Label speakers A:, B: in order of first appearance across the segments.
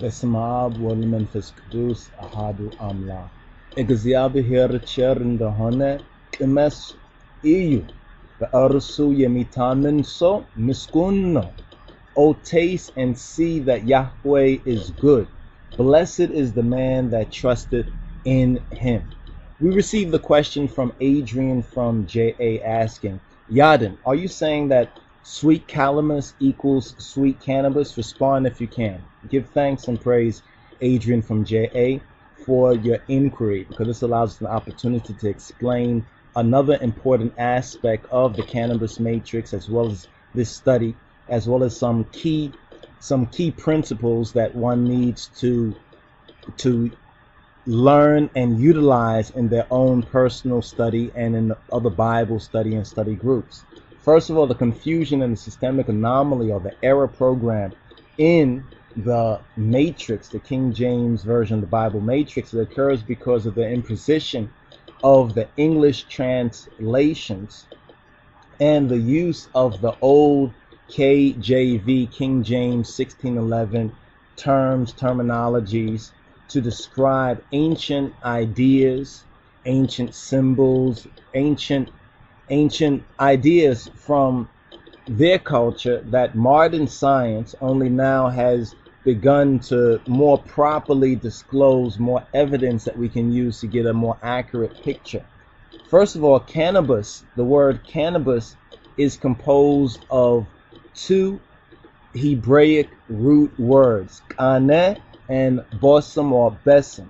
A: Besmab Wolmenfes Kdus Ahadu Amla. Egziabe here in the Hone Kimes EU. The Arsu Yemitamen so Miskunno. O taste and see that Yahweh is good. Blessed is the man that trusted in him. We received the question from Adrian from JA asking, Yadin, are you saying that sweet calamus equals sweet cannabis? Respond if you can. Give thanks and praise, Adrian from JA, for your inquiry, because this allows us an opportunity to explain another important aspect of the cannabis matrix, as well as this study, as well as some key principles that one needs to learn and utilize in their own personal study and in other Bible study and study groups. First of all, the confusion and the systemic anomaly, or the error program in the matrix, the King James version of the Bible matrix, it occurs because of the imposition of the English translations and the use of the old KJV, King James 1611 terminologies to describe ancient ideas, ancient symbols, ancient ideas from their culture that modern science only now has begun to more properly disclose more evidence that we can use to get a more accurate picture. First of all, cannabis, the word cannabis is composed of two Hebraic root words, kaneh and bosem or besem,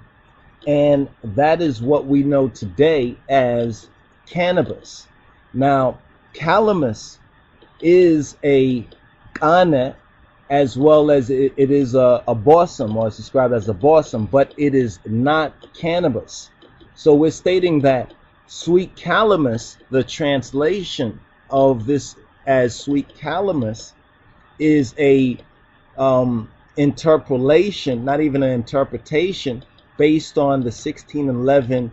A: and that is what we know today as cannabis. Now, calamus is a kaneh as well as it is a bosem, or it's described as a bosem, but it is not cannabis. So we're stating that sweet calamus, the translation of this as sweet calamus, is a interpolation, not even an interpretation, based on the 1611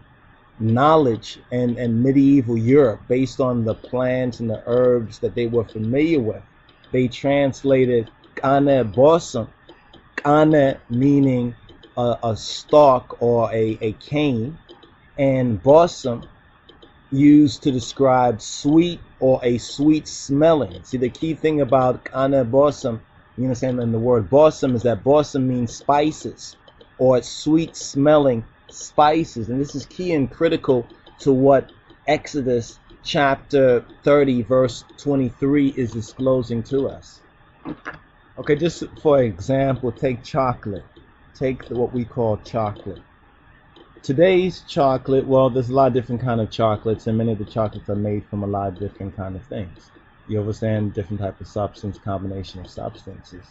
A: knowledge and medieval Europe, based on the plants and the herbs that they were familiar with. They translated Kanehbosem, Kaneh meaning a stalk or a cane, and bosem used to describe sweet or a sweet smelling. See, the key thing about Kanehbosem, you understand, in the word bosem, is that bosem means spices or sweet smelling spices. And this is key and critical to what Exodus chapter 30 verse 23 is disclosing to us. Okay, just for example, take chocolate. Take what we call chocolate. Today's chocolate, well, there's a lot of different kind of chocolates, and many of the chocolates are made from a lot of different kind of things. You understand, different type of substance, combination of substances.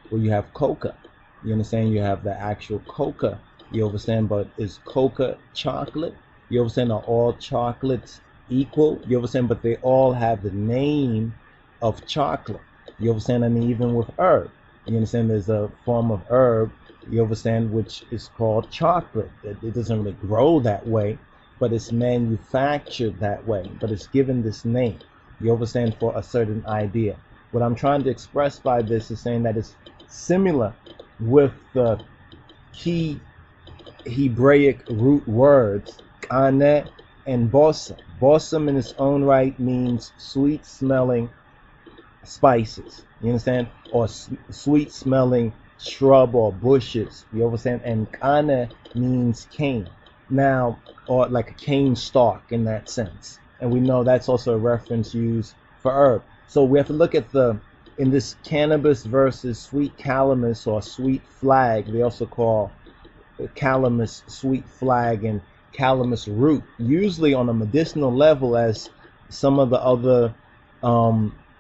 A: Well, you have coca. You understand, you have the actual coca. You understand, but is coca chocolate? You understand, are all chocolates equal? You understand, but they all have the name of chocolate. You understand, I mean, even with herb. You understand, there's a form of herb, you understand, which is called chocolate. It doesn't really grow that way, but it's manufactured that way, but it's given this name, you understand, for a certain idea. What I'm trying to express by this is saying that it's similar with the key Hebraic root words kaneh and bosem. Bosem in its own right means sweet smelling spices, you understand, or sweet smelling shrub or bushes, you understand, and kaneh means cane. Now, or like a cane stalk in that sense, and we know that's also a reference used for herb. So we have to look at in this cannabis versus sweet calamus or sweet flag. They also call calamus sweet flag and calamus root, usually on a medicinal level, as some of the other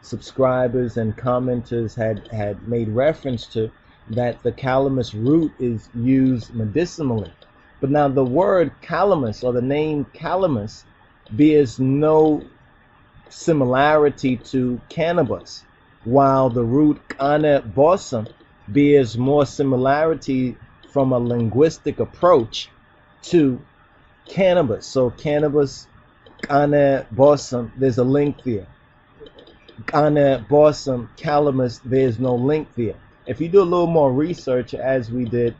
A: subscribers and commenters had made reference to, that the calamus root is used medicinally. But now the word calamus, or the name calamus, bears no similarity to cannabis, while the root Kanehbosem bears more similarity from a linguistic approach to cannabis. So cannabis, Kanehbosem, there's a link there. Kanehbosem, calamus, there's no link there. if you do a little more research, as we did,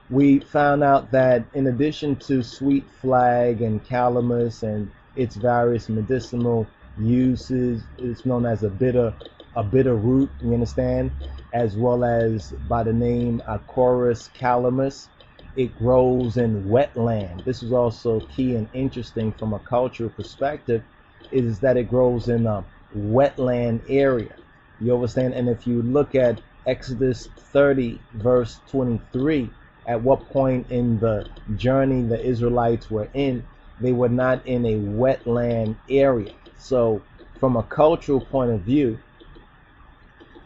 A: we found out that in addition to sweet flag and calamus and its various medicinal uses, it's known as a bitter root, you understand, as well as by the name Acorus calamus. It grows in wetland. This is also key and interesting from a cultural perspective, is that it grows in a wetland area. You understand? And if you look at Exodus 30, verse 23, at what point in the journey the Israelites were in, they were not in a wetland area. So from a cultural point of view,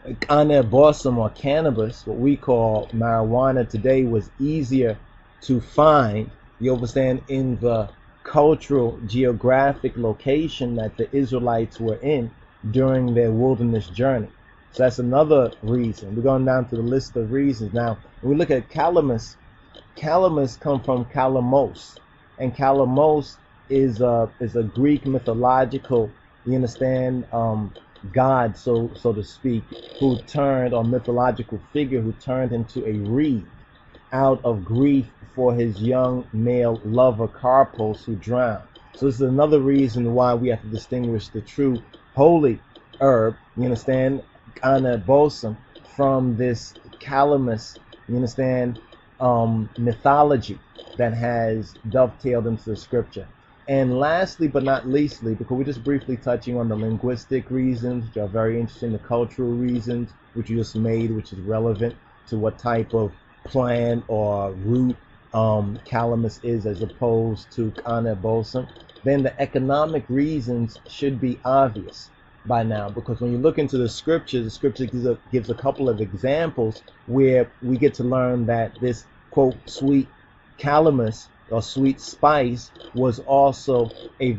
A: Kanehbosem, or cannabis, what we call marijuana today, was easier to find, you understand, in the cultural geographic location that the Israelites were in during their wilderness journey. So that's another reason. We're going down to the list of reasons. Now, when we look at calamus, calamus come from calamos, and calamos is a Greek mythological, you understand, god, so to speak, who turned, or mythological figure who turned into a reed out of grief for his young male lover Carpos, who drowned. So this is another reason why we have to distinguish the true holy herb, you understand, Kanehbosem, from this calamus, you understand, mythology that has dovetailed into the scripture. And lastly, but not leastly, because we're just briefly touching on the linguistic reasons, which are very interesting, the cultural reasons, which you just made, which is relevant to what type of plant or root calamus is, as opposed to Kanehbosem. Then the economic reasons should be obvious by now, because when you look into the scripture gives a couple of examples where we get to learn that this, quote, sweet calamus or sweet spice was also a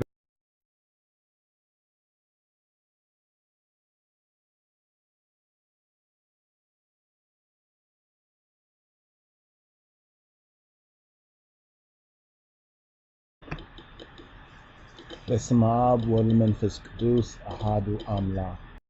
A: Semayat والمنفس قدوس أحد أملا